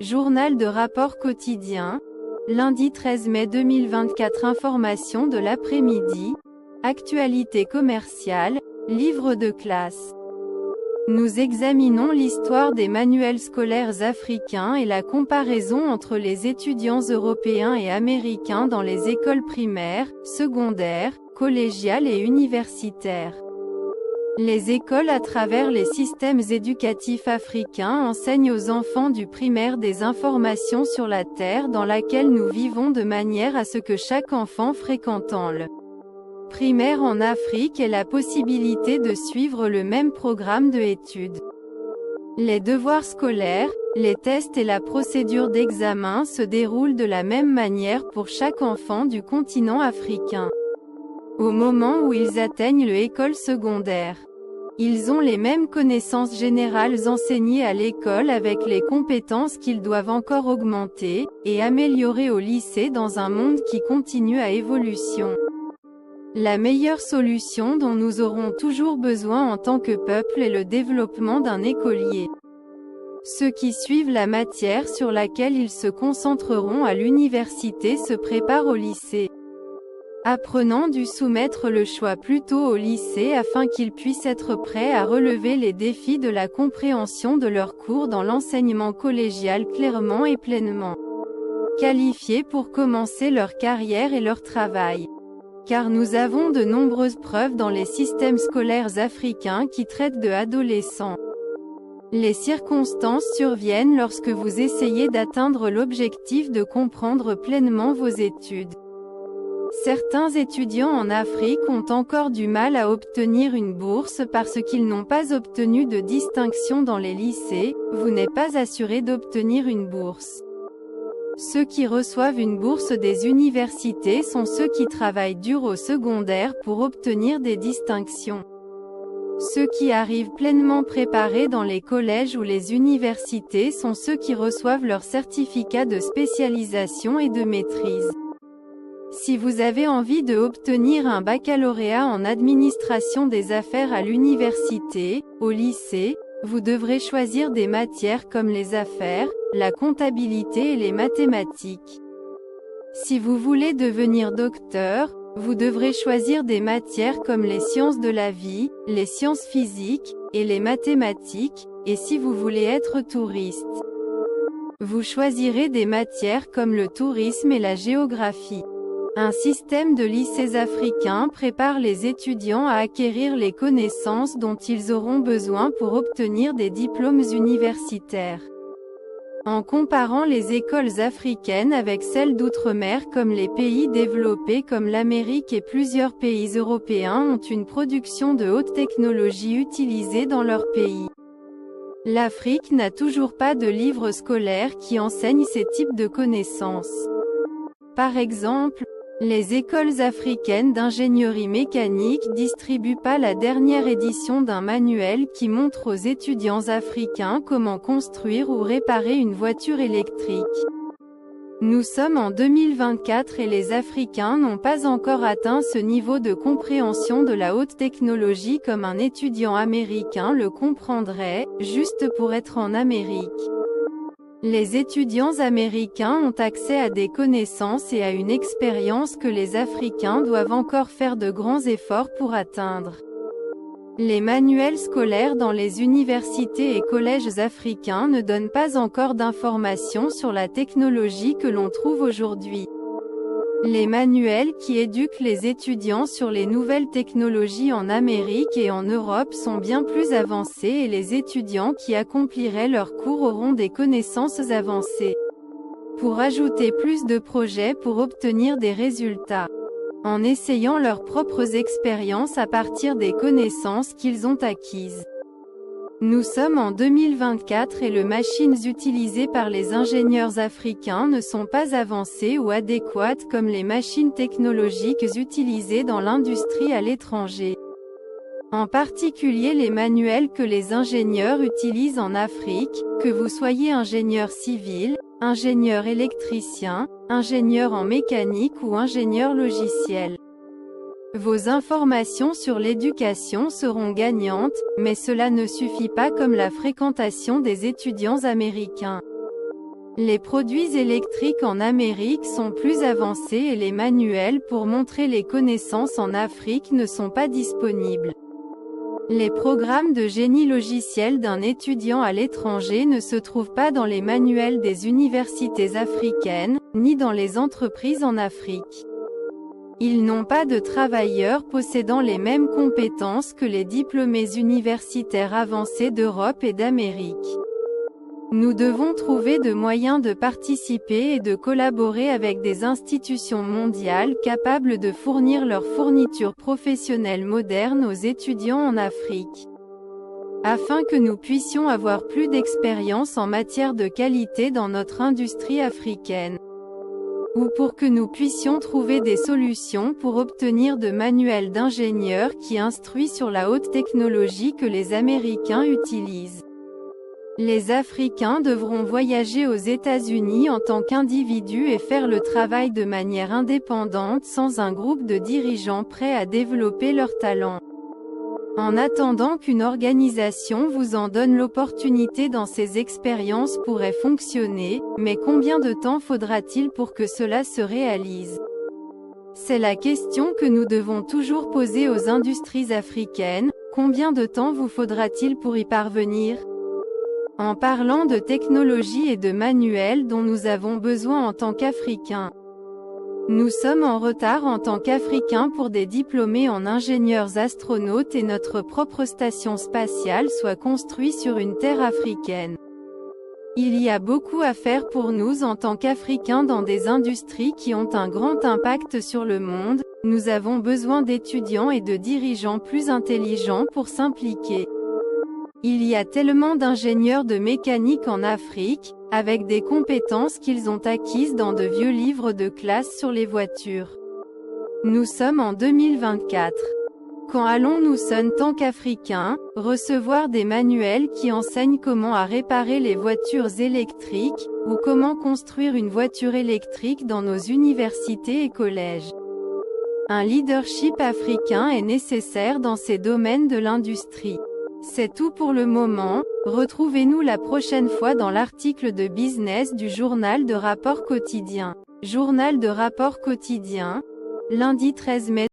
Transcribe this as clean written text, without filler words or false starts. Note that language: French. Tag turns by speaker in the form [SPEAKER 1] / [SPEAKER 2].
[SPEAKER 1] Journal de rapport quotidien. Lundi 13 mai 2024. Information de l'après-midi. Actualité commerciale. Livre de classe. Nous examinons l'histoire des manuels scolaires africains et la comparaison entre les étudiants européens et américains dans les écoles primaires, secondaires, collégiales et universitaires. Les écoles à travers les systèmes éducatifs africains enseignent aux enfants du primaire des informations sur la terre dans laquelle nous vivons de manière à ce que chaque enfant fréquentant le primaire en Afrique ait la possibilité de suivre le même programme d'études. Les devoirs scolaires, les tests et la procédure d'examen se déroulent de la même manière pour chaque enfant du continent africain. Au moment où ils atteignent l'école secondaire, ils ont les mêmes connaissances générales enseignées à l'école avec les compétences qu'ils doivent encore augmenter et améliorer au lycée dans un monde qui continue à évolution. La meilleure solution dont nous aurons toujours besoin en tant que peuple est le développement d'un écolier. Ceux qui suivent la matière sur laquelle ils se concentreront à l'université se préparent au lycée. Apprenants dû soumettre le choix plus tôt au lycée afin qu'ils puissent être prêts à relever les défis de la compréhension de leurs cours dans l'enseignement collégial clairement et pleinement qualifiés pour commencer leur carrière et leur travail. Car nous avons de nombreuses preuves dans les systèmes scolaires africains qui traitent de adolescents. Les circonstances surviennent lorsque vous essayez d'atteindre l'objectif de comprendre pleinement vos études. Certains étudiants en Afrique ont encore du mal à obtenir une bourse parce qu'ils n'ont pas obtenu de distinction dans les lycées. Vous n'êtes pas assuré d'obtenir une bourse. Ceux qui reçoivent une bourse des universités sont ceux qui travaillent dur au secondaire pour obtenir des distinctions. Ceux qui arrivent pleinement préparés dans les collèges ou les universités sont ceux qui reçoivent leur certificat de spécialisation et de maîtrise. Si vous avez envie de obtenir un baccalauréat en administration des affaires à l'université, au lycée, vous devrez choisir des matières comme les affaires, la comptabilité et les mathématiques. Si vous voulez devenir docteur, vous devrez choisir des matières comme les sciences de la vie, les sciences physiques, et les mathématiques, et si vous voulez être touriste, vous choisirez des matières comme le tourisme et la géographie. Un système de lycées africains prépare les étudiants à acquérir les connaissances dont ils auront besoin pour obtenir des diplômes universitaires. En comparant les écoles africaines avec celles d'outre-mer comme les pays développés comme l'Amérique et plusieurs pays européens ont une production de haute technologie utilisée dans leur pays. L'Afrique n'a toujours pas de livres scolaires qui enseignent ces types de connaissances. Par exemple, les écoles africaines d'ingénierie mécanique distribuent pas la dernière édition d'un manuel qui montre aux étudiants africains comment construire ou réparer une voiture électrique. Nous sommes en 2024 et les Africains n'ont pas encore atteint ce niveau de compréhension de la haute technologie comme un étudiant américain le comprendrait, juste pour être en Amérique. Les étudiants américains ont accès à des connaissances et à une expérience que les Africains doivent encore faire de grands efforts pour atteindre. Les manuels scolaires dans les universités et collèges africains ne donnent pas encore d'informations sur la technologie que l'on trouve aujourd'hui. Les manuels qui éduquent les étudiants sur les nouvelles technologies en Amérique et en Europe sont bien plus avancés et les étudiants qui accompliraient leurs cours auront des connaissances avancées. Pour ajouter plus de projets pour obtenir des résultats. En essayant leurs propres expériences à partir des connaissances qu'ils ont acquises. Nous sommes en 2024 et les machines utilisées par les ingénieurs africains ne sont pas avancées ou adéquates comme les machines technologiques utilisées dans l'industrie à l'étranger. En particulier les manuels que les ingénieurs utilisent en Afrique, que vous soyez ingénieur civil, ingénieur électricien, ingénieur en mécanique ou ingénieur logiciel. Vos informations sur l'éducation seront gagnantes, mais cela ne suffit pas comme la fréquentation des étudiants américains. Les produits électriques en Amérique sont plus avancés et les manuels pour montrer les connaissances en Afrique ne sont pas disponibles. Les programmes de génie logiciel d'un étudiant à l'étranger ne se trouvent pas dans les manuels des universités africaines, ni dans les entreprises en Afrique. Ils n'ont pas de travailleurs possédant les mêmes compétences que les diplômés universitaires avancés d'Europe et d'Amérique. Nous devons trouver de moyens de participer et de collaborer avec des institutions mondiales capables de fournir leurs fournitures professionnelles modernes aux étudiants en Afrique. Afin que nous puissions avoir plus d'expérience en matière de qualité dans notre industrie africaine. Ou pour que nous puissions trouver des solutions pour obtenir de manuels d'ingénieurs qui instruisent sur la haute technologie que les Américains utilisent. Les Africains devront voyager aux États-Unis en tant qu'individus et faire le travail de manière indépendante sans un groupe de dirigeants prêts à développer leurs talents. En attendant qu'une organisation vous en donne l'opportunité dans ces expériences pourrait fonctionner, mais combien de temps faudra-t-il pour que cela se réalise? C'est la question que nous devons toujours poser aux industries africaines. Combien de temps vous faudra-t-il pour y parvenir? En parlant de technologie et de manuels dont nous avons besoin en tant qu'Africains. Nous sommes en retard en tant qu'Africains pour des diplômés en ingénieurs astronautes et notre propre station spatiale soit construite sur une terre africaine. Il y a beaucoup à faire pour nous en tant qu'Africains dans des industries qui ont un grand impact sur le monde. Nous avons besoin d'étudiants et de dirigeants plus intelligents pour s'impliquer. Il y a tellement d'ingénieurs de mécanique en Afrique, avec des compétences qu'ils ont acquises dans de vieux livres de classe sur les voitures. Nous sommes en 2024. Quand allons-nous, en tant qu'Africains, recevoir des manuels qui enseignent comment à réparer les voitures électriques, ou comment construire une voiture électrique dans nos universités et collèges? Un leadership africain est nécessaire dans ces domaines de l'industrie. C'est tout pour le moment, retrouvez-nous la prochaine fois dans l'article de business du journal de rapport quotidien. Journal de rapport quotidien, lundi 13 mai.